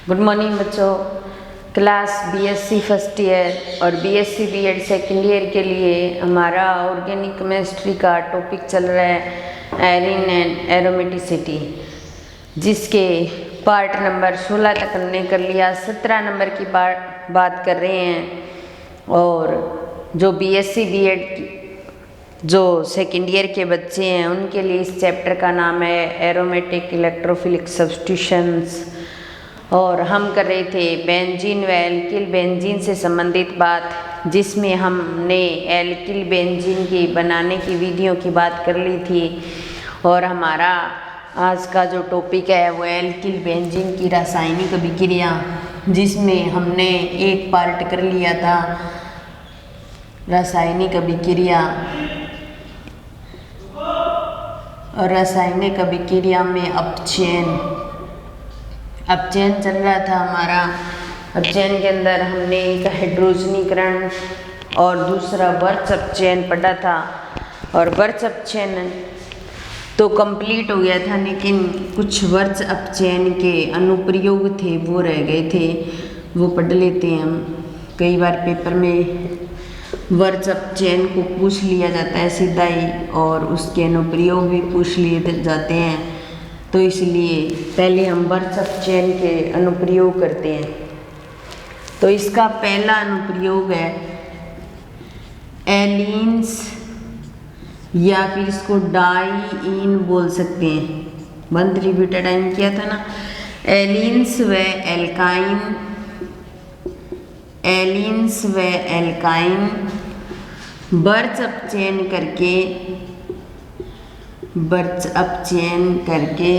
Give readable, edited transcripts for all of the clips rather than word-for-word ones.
Good morning बच्चों। Class BSc first year और BSc BEd second year के लिए हमारा ऑर्गेनिक केमिस्ट्री का टॉपिक चल रहा है एरिन एंड एरोमेटिसिटी, जिसके पार्ट नंबर 16 तक हमने कर लिया। 17 नंबर की बात कर रहे हैं। और जो बीएससी बीएड जो सेकेंड ईयर के बच्चे हैं उनके लिए इस चैप्टर का नाम है एरोमेटिक इलेक्ट्रोफिलिक सब्स्टिट्यूशंस। और हम कर रहे थे बेंजीन व एल्किल बेंजीन से संबंधित बात, जिसमें हमने एल्किल बेंजीन की बनाने की विधियों की बात कर ली थी। और हमारा आज का जो टॉपिक है वो एल्किल बेंजीन की रासायनिक अभिक्रिया, जिसमें हमने एक पार्ट कर लिया था रासायनिक अभिक्रिया। और रासायनिक अभिक्रिया में अपचयन चल रहा था हमारा। अपचयन के अंदर हमने एक हाइड्रोजनीकरण और दूसरा वर्च अपचयन पढ़ा था। और वर्च अपचयन तो कंप्लीट हो गया था, लेकिन कुछ वर्च अपचयन के अनुप्रयोग थे वो रह गए थे, वो पढ़ लेते हैं हम। कई बार पेपर में वर्च अपचयन को पूछ लिया जाता है सीधा ही, और उसके अनुप्रयोग भी पूछ लिए जाते हैं, तो इसलिए पहले हम वर्च अपचयन के अनुप्रयोग करते हैं। तो इसका पहला अनुप्रयोग है एलीन्स, या फिर इसको डाईईन बोल सकते हैं। 1 बीटा डाइन किया था ना। एलीन्स व एल्काइन, एलीन्स व एल्काइन वर्च अपचयन करके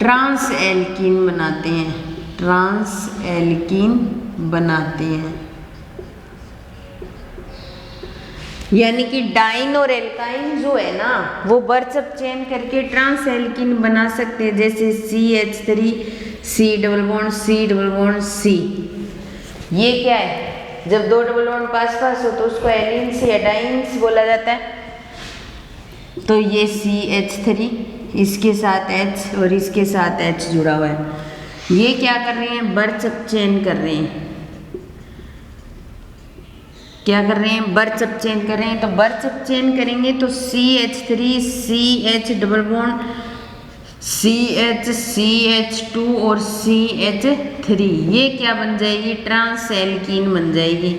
ट्रांस एल्कीन बनाते हैं, ट्रांस एल्कीन बनाते हैं। यानी कि डाइन और एल्काइन जो है ना वो वर्च अपचयन करके ट्रांस एल्कीन बना सकते हैं, जैसे CH3 C double bond C double bond C। ये क्या है? जब 2 डबल बॉन्ड पास पास हो तो उसको एलीन्स या डाइन्स बोला जाता है। तो ये CH3, इसके साथ H और इसके साथ H जुड़ा हुआ है। ये क्या कर रहे हैं? वर्च अपचयन कर रहे हैं। क्या कर रहे हैं? वर्च अपचयन कर रहे हैं। तो वर्च अपचयन करेंगे तो CH3 CH double bond CH CH2 और CH3, ये क्या बन जाएगी? ट्रांस एल्कीन बन जाएगी।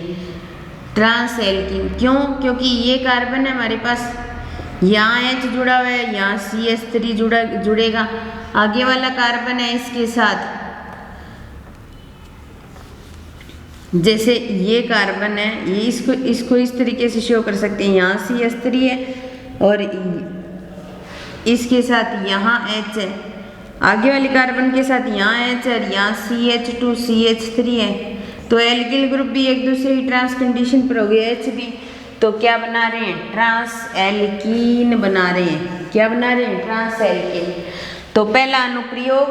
ट्रांस एल्कीन क्यों? क्योंकि ये कार्बन है हमारे पास, यहाँ H जुड़ा हुआ है, यहाँ CH3 जुड़ेगा। आगे वाला कार्बन है इसके साथ, जैसे ये कार्बन है, ये इसको इस तरीके से शो कर सकते हैं। यहाँ CH3 है और इसके साथ यहाँ H है। आगे वाले कार्बन के साथ यहाँ H है और यहाँ CH2 CH3 है। तो एल्किल ग्रुप भी एक दूसरे की ट्रांस कंडीशन पर हो गया, H भी। तो क्या बना रहे हैं? ट्रांस एल्कीन बना रहे हैं। क्या बना रहे हैं? Trans alkene. तो पहला अनुप्रयोग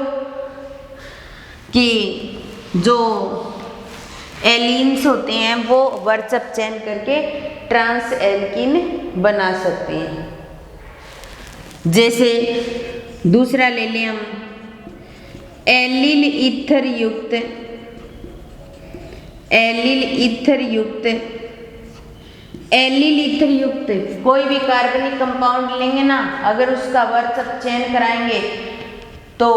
कि जो एलीन्स होते हैं वो वर्च अपचयन करके ट्रांस एल्कीन बना सकते हैं। जैसे दूसरा ले लें हम, एलिल ईथर युक्त कोई भी कार्बनिक कंपाउंड लेंगे ना, अगर उसका वर्च अपचयन कराएंगे तो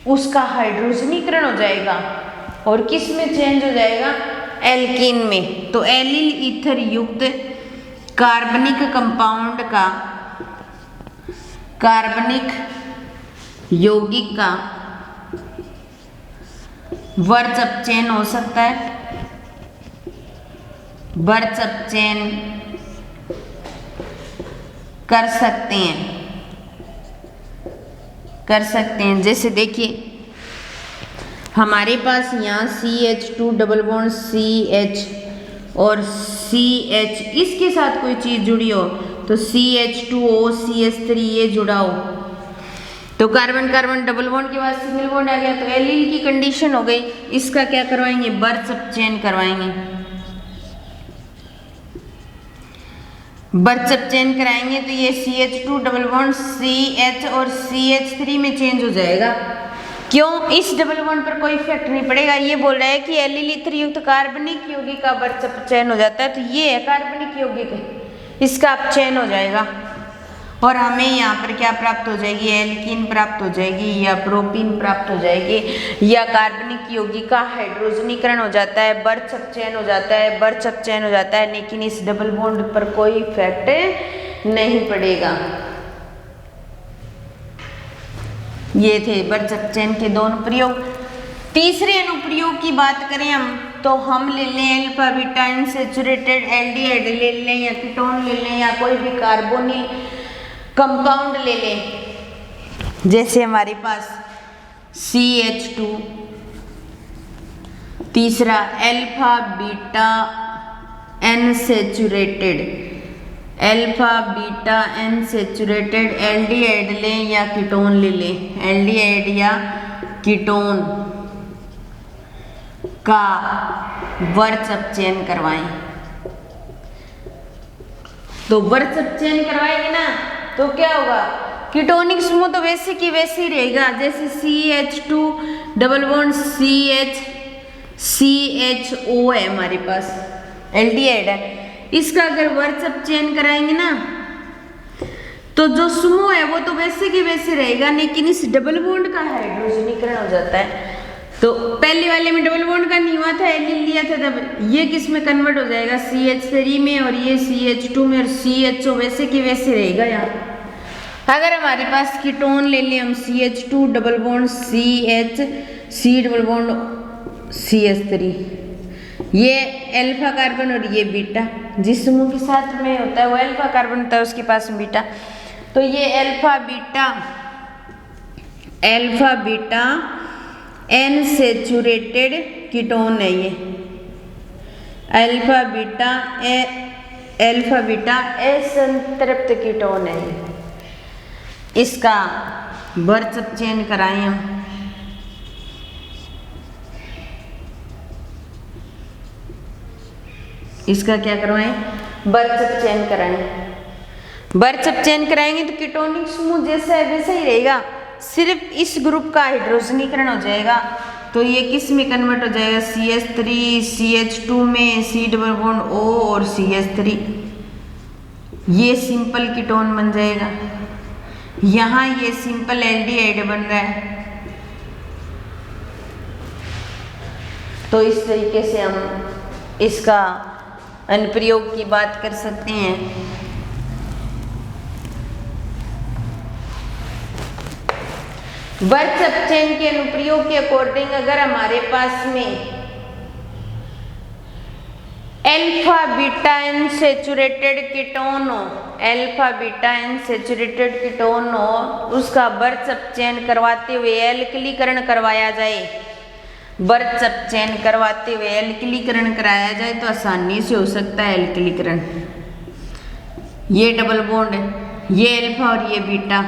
उसका हाइड्रोजनीकरण हो जाएगा और किस में चेंज हो जाएगा? एल्कीन में। तो एलिल ईथर युक्त कार्बनिक कंपाउंड का, कार्बनिक यौगिक का वर्च अपचयन हो सकता है। वर्च अपचयन कर सकते हैं। जैसे देखिए हमारे पास यहाँ CH2 डबल बॉन्ड CH और CH, इसके साथ कोई चीज जुड़ी हो तो CH2O CH3 ये जुड़ा हो, तो कार्बन कार्बन डबल बॉन्ड के बाद सिंगल बॉन्ड आ गया, तो एलील की कंडीशन हो गई। इसका क्या करवाएंगे? वर्च अपचयन करवाएंगे। बर्चअप चेन कराएंगे तो ये CH2 डबल बॉन्ड CH और CH3 में चेंज हो जाएगा। क्यों? इस डबल बॉन्ड पर कोई इफेक्ट नहीं पड़ेगा। ये बोल रहा है कि एलिल ईथर युक्त कार्बनिक यौगिक का बर्चअप चयन हो जाता है, तो ये है कार्बनिक यौगिक, इसका अपचयन हो जाएगा और हमें यहाँ पर क्या प्राप्त हो जाएगी? एल्कीन प्राप्त हो जाएगी या प्रोपीन प्राप्त हो जाएगी या कार्बनिक यौगिक का हाइड्रोजनीकरण हो जाता है, बर्चअप चयन हो जाता है, बर्चअप चयन हो जाता है, लेकिन इस डबल बॉन्ड पर कोई इफेक्ट नहीं पड़ेगा। ये थे बर्चअप चयन के दोनों प्रयोग। तीसरे अनुप्रयोग की बात करें हम तो हम ले लें अल्फा बीटा अनसैचुरेटेड एल्डिहाइड ले लें या कीटोन ले लें या कोई भी कार्बोनिल कंपाउंड ले लें। जैसे हमारे पास CH2, तीसरा अल्फा बीटा अनसैचुरेटेड एल्डिहाइड लें या कीटोन ले लें, एल्डिहाइड या कीटोन का बर्चअप चयन करवाएं। तो बर्चअप चयन करवाएंगे ना तो क्या होगा? कीटोनिक समूह तो वैसे की वैसे ही रहेगा, जैसे CH2 डबल बॉन्ड CHO है हमारे पास, एल्डिहाइड है। इसका अगर बर्चअप चयन कराएंगे ना तो जो समूह है वो तो वैसे की वैसे रहेगा, लेकिन इस डबल बॉन्ड का हाइड्रोजनीकरण हो जाता है। तो पहले वाले में डबल बॉन्ड का नहीं हुआ था, एलिल लिया था, तब ये किस में कन्वर्ट हो जाएगा? CH3 में, और ये CH2 में, और CHO वैसे की वैसे रहेगा यहाँ। अगर हमारे पास कीटोन ले लें हम CH2 double bond C double bond CH3, ये अल्फा कार्बन और ये बीटा, जिस समूह के साथ में होता है वो अल्फा कार्बन होता है, उसके पास में बीटा। तो ये अल्फा बीटा अनसैचुरेटेड कीटोन है, ये अल्फा बीटा असंतृप्त कीटोन है। इसका बर्चअप चयन कराएं हम। इसका क्या करवाएं? बर्चअप चयन कराएं। बर्चअप चयन कराएंगे तो कीटोनिक समूह जैसा है वैसा ही रहेगा, सिर्फ इस ग्रुप का हाइड्रोजनीकरण हो जाएगा। तो ये किस में कन्वर्ट हो जाएगा? CH3 CH2 में C डबल बॉन्ड O और CH3, ये सिंपल कीटोन बन जाएगा। यहाँ ये सिंपल एल्डिहाइड बन रहा है। तो इस तरीके से हम इसका अनुप्रयोग की बात कर सकते हैं। बर्चअप चयन के अनुप्रयोग के अकॉर्डिंग अगर हमारे पास में अल्फा बीटा अनसैचुरेटेड कीटोन हो, अल्फा बीटा अनसैचुरेटेड कीटोन हो, उसका बर्चअप चयन करवाते हुए एल्किलीकरण करवाया जाए, बर्चअप चयन करवाते हुए एल्किलीकरण कराया जाए तो आसानी से हो सकता है एल्किलीकरण। ये डबल बॉन्ड है, ये अल्फा और ये बीटा,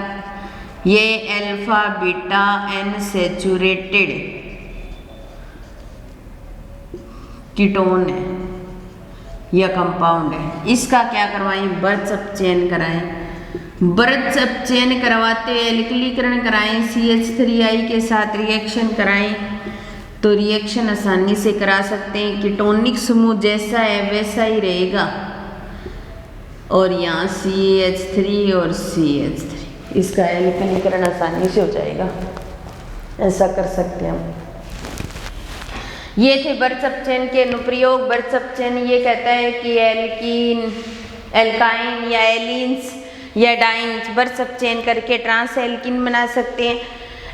ये अल्फा बीटा अनसैचुरेटेड कीटोन है या कंपाउंड है। इसका क्या करवाएं? बर्चअप चयन कराएं। बर्चअप चयन करवाते हुए एल्किलीकरण कराएं, CH3I के साथ रिएक्शन कराएं तो रिएक्शन आसानी से करा सकते हैं। कीटोनिक समूह जैसा है वैसा ही रहेगा और यहाँ CH3 और CH3, इसका एल्किलीकरण आसानी से हो जाएगा। ऐसा कर सकते हैं हम। ये थे बर्चअप चयन के अनुप्रयोग। बर्चअप चयन ये कहता है कि एल्कीन, एल्काइन या एलिन्स या डाइन्स बर्चअप चयन करके ट्रांस एल्कीन बना सकते हैं।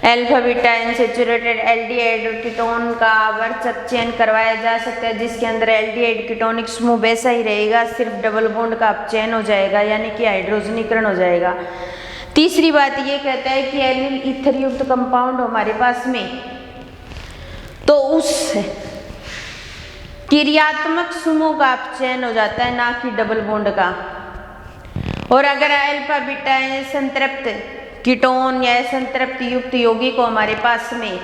अल्फा बीटा अनसैचुरेटेड एल्डिहाइड और कीटोन का बर्चअप चयन करवाया जा सकता है, जिसके अंदर एल्डिहाइड कीटोनिक समूह वैसा ही रहेगा, सिर्फ डबल बॉन्ड का अपचयन हो जाएगा, यानी कि हाइड्रोजनीकरण हो जाएगा। तीसरी बात ये कहता है कि एलिल ईथर युक्त कंपाउंड हमारे पास में तो उस क्रियात्मक समूह का अपचयन हो जाता है, ना कि डबल बॉन्ड का। और अगर अल्फा बीटा संतृप्त कीटोन या संतृप्त युक्त यौगिक को हमारे पास में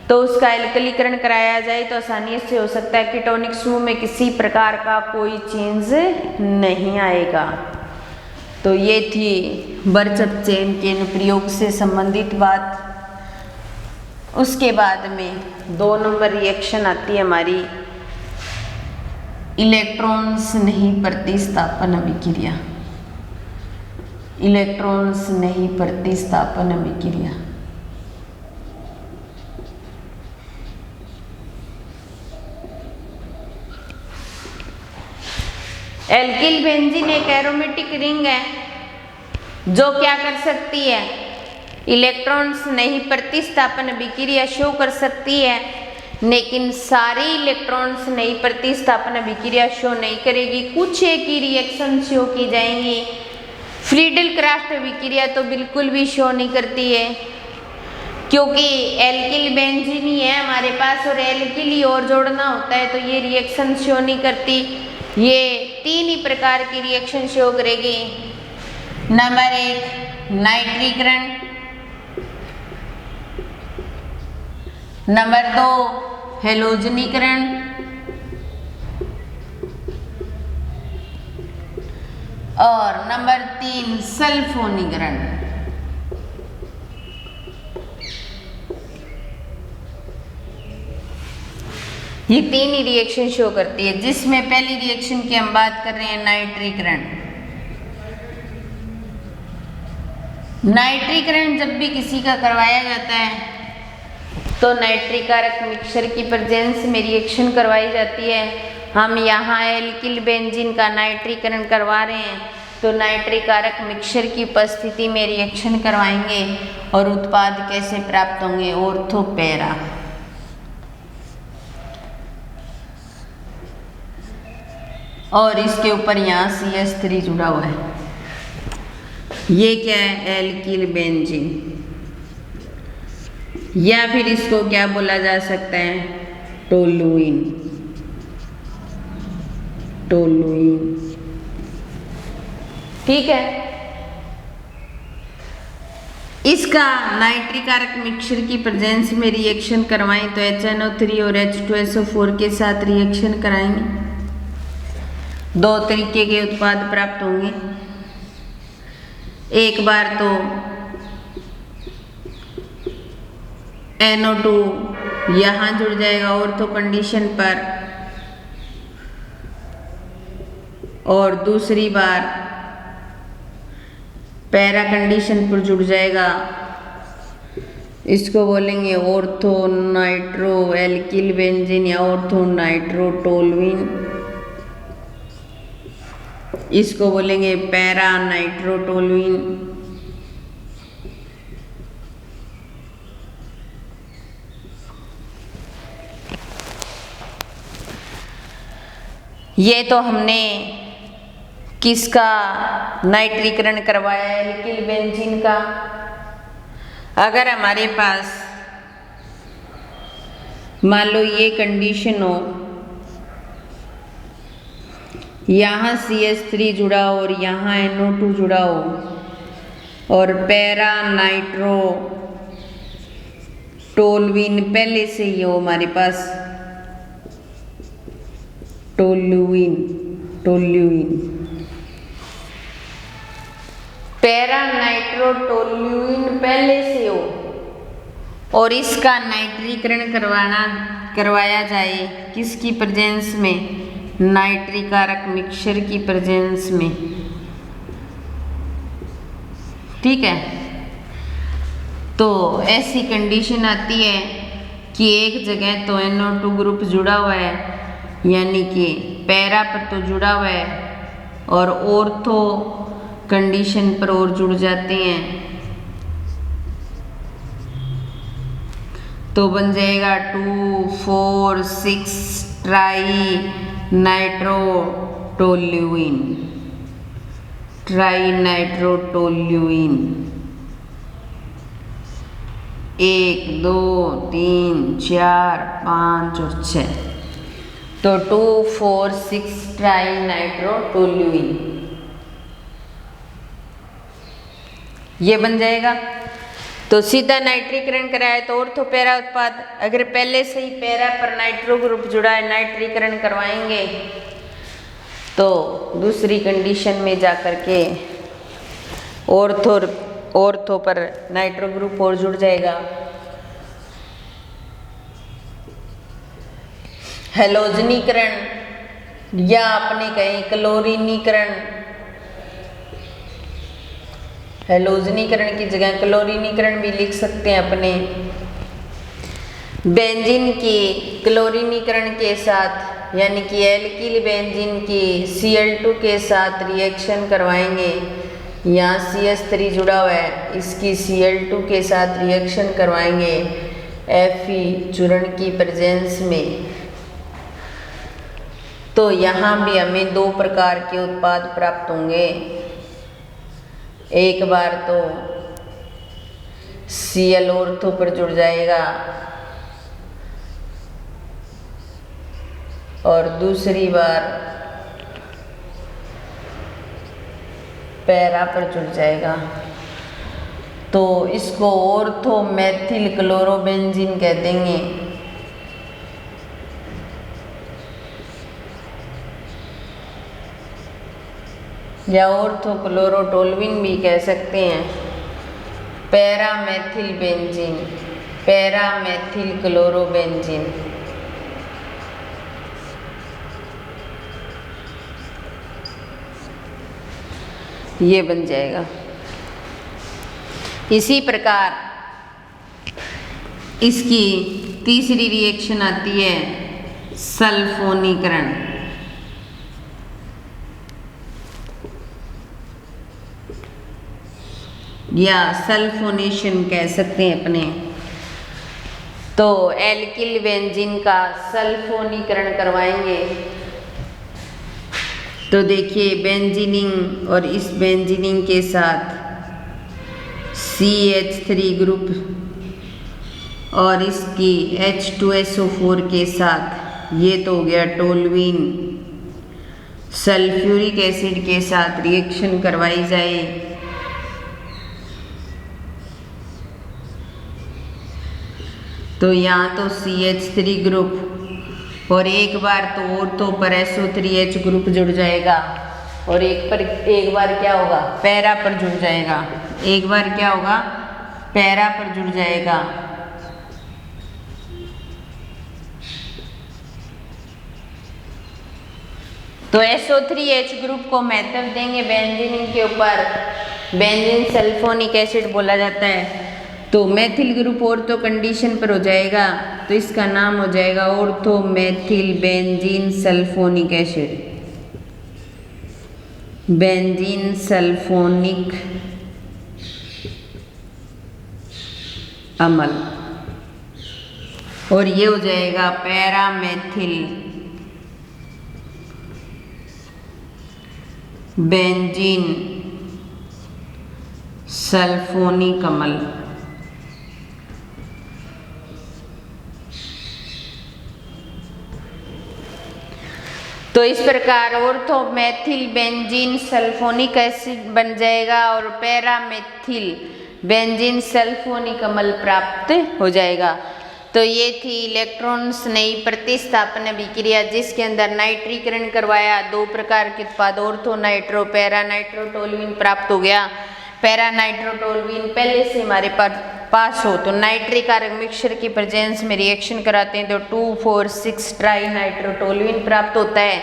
तो उसका एल्किलीकरण कराया जाए तो आसानी से हो सकता है कीटोनिक समूह में किसी प्रकार का कोई चेंज नहीं आएगा। तो ये थी बर्चप चेन के प्रयोग से संबंधित बात। उसके बाद में 2 नंबर रिएक्शन आती है हमारी इलेक्ट्रॉन्स नहीं प्रतिस्थापन अभिक्रिया। इलेक्ट्रॉन्स नहीं प्रतिस्थापन अभिक्रिया। एल्किल बेंजीन एक एरोमेटिक रिंग है जो क्या कर सकती है, इलेक्ट्रॉन्स नहीं प्रतिस्थापन अभिक्रिया शो कर सकती है, लेकिन सारी इलेक्ट्रॉन्स नहीं प्रतिस्थापन अभिक्रिया शो नहीं करेगी। कुछ एक ही रिएक्शन शो की जाएंगी। फ्रीडल क्राफ्ट अभिक्रिया तो बिल्कुल भी शो नहीं करती है, क्योंकि एल्किल बेंजीन ही है हमारे पास और एल्किल ही और जोड़ना होता है, तो ये रिएक्शन शो नहीं करती। ये 3 ही प्रकार की रिएक्शन शो करेगी। नंबर 1 नाइट्रीकरण, नंबर 2 हेलोजनीकरण, और नंबर 3 सल्फोनीकरण। ये 3 ही रिएक्शन शो करती है, जिसमें पहली रिएक्शन की हम बात कर रहे हैं नाइट्रीकरण। नाइट्रीकरण जब भी किसी का करवाया जाता है तो नाइट्रिकारक मिक्सचर की प्रेजेंस में रिएक्शन करवाई जाती है। हम यहाँ एल्किल बेंजीन का नाइट्रीकरण करवा रहे हैं तो नाइट्रिकारक मिक्सचर की उपस्थिति में रिएक्शन करवाएंगे। और उत्पाद कैसे प्राप्त होंगे, ऑर्थो पैरा। और इसके ऊपर यहाँ CH3 जुड़ा हुआ है। ये क्या है, एल्किल बेंजीन, या फिर इसको क्या बोला जा सकता है, टोलुइन। टोलुइन, ठीक है। इसका नाइट्रिकारक मिक्सचर की प्रेजेंस में रिएक्शन करवाएं तो HNO3 और H2SO4 के साथ रिएक्शन कराएंगे। 2 तरीके के उत्पाद प्राप्त होंगे। एक बार तो NO2 यहाँ जुड़ जाएगा ऑर्थो कंडीशन पर, और दूसरी बार पैरा कंडीशन पर जुड़ जाएगा। इसको बोलेंगे ऑर्थो नाइट्रो एल्किल बेंजीन या ऑर्थो नाइट्रो टोलुइन। इसको बोलेंगे पैरा नाइट्रो टोलुइन। ये तो हमने किसका नाइट्रीकरण करवाया है, एल्किल बेंजीन का। अगर हमारे पास मान लो ये कंडीशन हो, यहाँ CH3 जुड़ा हो और यहाँ NO2 जुड़ा हो और पैरा नाइट्रो टोलुइन पहले से ही हो हमारे पास, टोलुइन पैरा नाइट्रो टोलुइन पहले से हो और इसका नाइट्रीकरण करवाया जाए किसकी प्रेजेंस में, नाइट्रिकारक मिक्सचर की प्रेजेंस में, ठीक है। तो ऐसी कंडीशन आती है कि एक जगह तो NO2 ग्रुप जुड़ा हुआ है, यानी कि पैरा पर तो जुड़ा हुआ है और ऑर्थो कंडीशन पर और जुड़ जाते हैं, तो बन जाएगा 2,4,6 ट्राई नाइट्रोटोल्यूइन। ट्राई नाइट्रोटोल्यूइन 1, 2, 3, 4, 5 और 6, तो 2,4,6 ट्राई नाइट्रोटोल्यूइन ये बन जाएगा। तो सीधा नाइट्रीकरण कराए तो ऑर्थो पैरा उत्पाद, अगर पहले से ही पैरा पर नाइट्रो ग्रुप जुड़ा है नाइट्रीकरण करवाएंगे तो दूसरी कंडीशन में जाकर के ऑर्थो पर नाइट्रो ग्रुप और जुड़ जाएगा। हैलोजनीकरण या अपने कहें क्लोरीनीकरण, हैलोजनीकरण की जगह क्लोरीनीकरण भी लिख सकते हैं अपने। बेंजीन की क्लोरीनीकरण के साथ यानी कि एल्किल बेंजीन की Cl2 के साथ रिएक्शन करवाएंगे। यहाँ CH3 जुड़ा हुआ है, इसकी Cl2 के साथ रिएक्शन करवाएंगे Fe चूर्ण की प्रेजेंस में। तो यहाँ भी हमें दो प्रकार के उत्पाद प्राप्त होंगे। एक बार तो Cl ऑर्थो पर जुड़ जाएगा और दूसरी बार पैरा पर जुड़ जाएगा। तो इसको ऑर्थो मेथिल क्लोरोबेंजीन कह देंगे। या ऑर्थो क्लोरोटोल्विन भी कह सकते हैं। Para methyl benzene, para methyl chlorobenzene. ये बन जाएगा। इसी प्रकार इसकी तीसरी रिएक्शन आती है सल्फोनीकरण। या सल्फोनेशन कह सकते हैं अपने। तो एल्किल बेंजीन का सल्फोनीकरण करवाएंगे। तो देखिए बेंजीनिंग और इस बेंजीनिंग के साथ CH3 ग्रुप और इसकी H2SO4 के साथ, ये तो हो गया टोल्वीन, सल्फ्यूरिक एसिड के साथ रिएक्शन करवाई जाए। तो यहाँ तो CH3 ग्रुप और एक बार तो ऑर्थो पर SO3H ग्रुप जुड़ जाएगा और एक बार क्या होगा, पैरा पर जुड़ जाएगा। एक बार क्या होगा, पैरा पर जुड़ जाएगा। तो SO3H ग्रुप को महत्व देंगे बेंजीन के ऊपर। बेंजीन सल्फोनिक एसिड बोला जाता है। तो मेथिल ग्रुप ऑर्थो कंडीशन पर हो जाएगा, तो इसका नाम हो जाएगा ortho methyl benzene sulphonic acid, benzene sulphonic अम्ल। और ये हो जाएगा पैरामेथिल बेंजीन सल्फोनिक अम्ल। तो इस प्रकार ortho methyl benzene sulphonic acid बन जाएगा और पैरामेथिल बेंजीन सल्फोनिक अम्ल प्राप्त हो जाएगा। तो ये थी इलेक्ट्रॉन्स नई प्रतिस्थापन अभिक्रिया जिसके अंदर नाइट्रीकरण करवाया। दो प्रकार के उत्पाद ऑर्थो नाइट्रो पैरा नाइट्रोटोल्विन प्राप्त हो गया। पैरा नाइट्रोटोल्विन पहले से हमारे पास हो तो नाइट्रिक आयरन मिक्सचर की प्रेजेंस में रिएक्शन कराते हैं तो 2,4,6 ट्राई नाइट्रोटोल्विन प्राप्त होता है।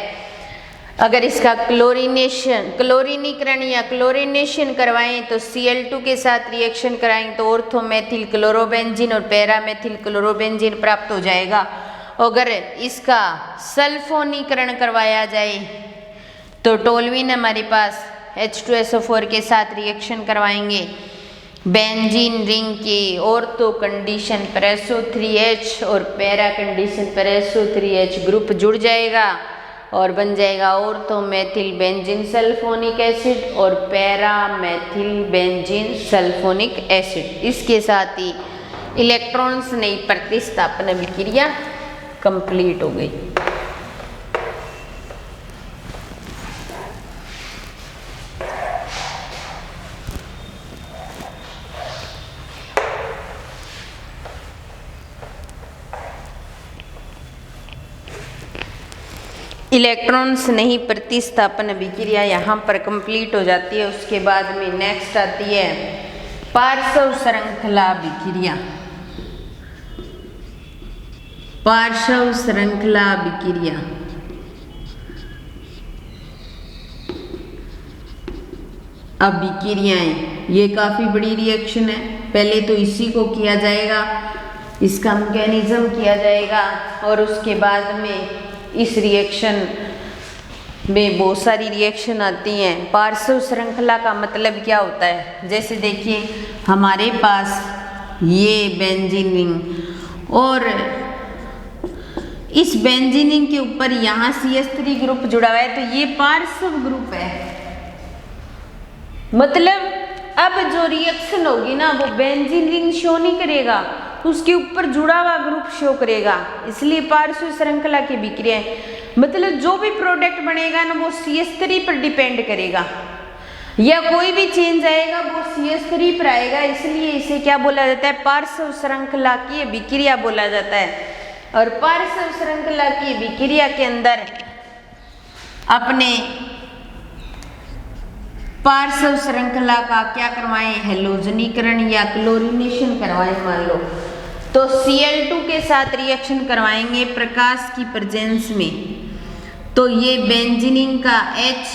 अगर इसका क्लोरीनीकरण या क्लोरीनेशन करवाएं तो Cl2 के साथ रिएक्शन कराएंगे तो ऑर्थो मेथिल क्लोरोबेंजीन और पैरा मेथिल क्लोरोबेंजीन प्राप्त हो जाएगा। अगर इसका सल्फोनीकरण करवाया जाए तो टोल्विन हमारे पास H2SO4 के साथ रिएक्शन करवाएंगे बेंजीन रिंग की ऑर्थो कंडीशन पर SO3H और पैरा कंडीशन पर SO3H ग्रुप जुड़ जाएगा और बन जाएगा ortho methyl benzene sulphonic acid और para methyl benzene sulphonic acid. इसके साथ ही इलेक्ट्रॉन्स नई प्रतिस्थापन अभिक्रिया कंप्लीट हो गई। इलेक्ट्रॉन्स नहीं प्रतिस्थापन अभिक्रिया यहाँ पर कंप्लीट हो जाती है। उसके बाद में नेक्स्ट आती है पार्श्व श्रृंखला अभिक्रिया। पार्श्व श्रृंखला अभिक्रिया अभिक्रियाएं, ये काफी बड़ी रिएक्शन है। पहले तो इसी को किया जाएगा, इसका मैकेनिज्म किया जाएगा और उसके बाद में इस रिएक्शन में बहुत सारी रिएक्शन आती हैं। पार्श्व श्रृंखला का मतलब क्या होता है, जैसे देखिए हमारे पास ये बेंजीन और इस बेंजीन के ऊपर यहाँ CH3 ग्रुप जुड़ा हुआ है, तो ये पार्श्व ग्रुप है। मतलब अब जो रिएक्शन होगी ना वो बेंजीन रिंग शो नहीं करेगा, उसके ऊपर जुड़ा हुआ ग्रुप शो करेगा। इसलिए पार्श्व श्रृंखला की अभिक्रिया मतलब जो भी प्रोडक्ट बनेगा ना वो CH3 पर डिपेंड करेगा, या कोई भी चेंज आएगा वो CH3 पर आएगा। इसलिए इसे क्या बोला जाता है, पार्श्व श्रृंखला की अभिक्रिया बोला जाता है। और पार्श्व श्रृंखला की अभिक्रिया के अंदर अपने पार्श्व श्रृंखला का क्या करवाएं, हैलोजनीकरण या क्लोरीनेशन करवाएं। मान लो तो Cl2 के साथ रिएक्शन करवाएंगे प्रकाश की प्रेजेंस में, तो ये बेंजीन का H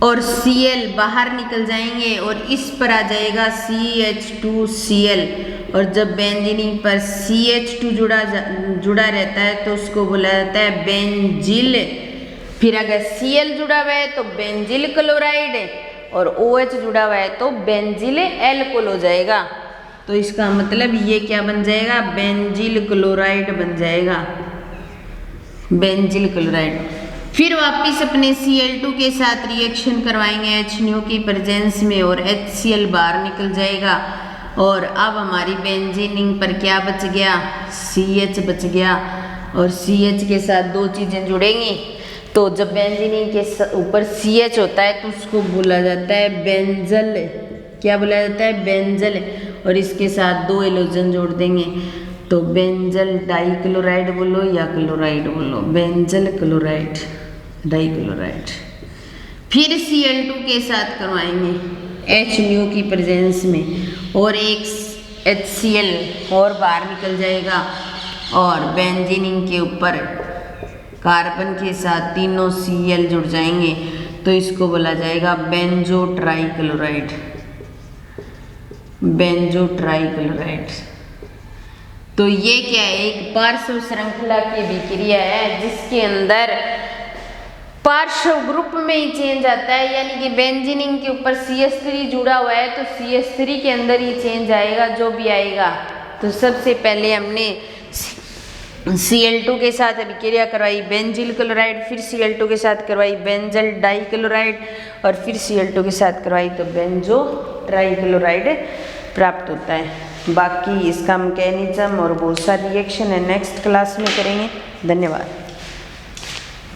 और Cl बाहर निकल जाएंगे और इस पर आ जाएगा CH2Cl। और जब बेंजीन पर CH2 जुड़ा रहता है तो उसको बोला जाता है बेंजिल। फिर अगर Cl जुड़ा हुआ है तो बेंजिल क्लोराइड और OH जुड़ा हुआ है तो बेंजिल एल्कोहल हो जाएगा। तो इसका मतलब ये क्या बन जाएगा, बेंजिल क्लोराइड बन जाएगा, बेंजिल क्लोराइड। फिर वापिस अपने Cl2 के साथ रिएक्शन करवाएंगे HNO की प्रेजेंस में और HCl बाहर निकल जाएगा। और अब हमारी बेंजीन पर क्या बच गया, CH बच गया। और CH के साथ दो चीज़ें जुड़ेंगी, तो जब बेंजीन के ऊपर CH होता है तो उसको बोला जाता है बेंजल। क्या बोला जाता है, बेंजल। और इसके साथ दो एलोजन जोड़ देंगे तो बेंजल डाइक्लोराइड बोलो या क्लोराइड बोलो, बेंजल क्लोराइड डाइक्लोराइड। फिर Cl2 के साथ करवाएंगे HNO की प्रेजेंस में और एक HCl और बाहर निकल जाएगा और बेंजीन के ऊपर कार्बन के साथ तीनों Cl जुड़ जाएंगे तो इसको बोला जाएगा बेंजो ट्राइक्लोराइड, बेंजो ट्राइक्लोराइड। तो ये क्या है, एक पार्श्व श्रृंखला की अभिक्रिया है जिसके अंदर पार्श्व ग्रुप में ही चेंज आता है, यानी कि बेंजीन के ऊपर CH3 जुड़ा हुआ है तो CH3 के अंदर ही चेंज आएगा जो भी आएगा। तो सबसे पहले हमने Cl2 के साथ अभिक्रिया करवाई बेंजिल क्लोराइड, फिर Cl2 के साथ करवाई बेंजल डाइक्लोराइड और फिर Cl2 के साथ करवाई तो बेंजो ट्राइक्लोराइड प्राप्त होता है। बाकी इसका मैकेनिज्म और बहुत सारी रिएक्शन है नेक्स्ट क्लास में करेंगे। धन्यवाद।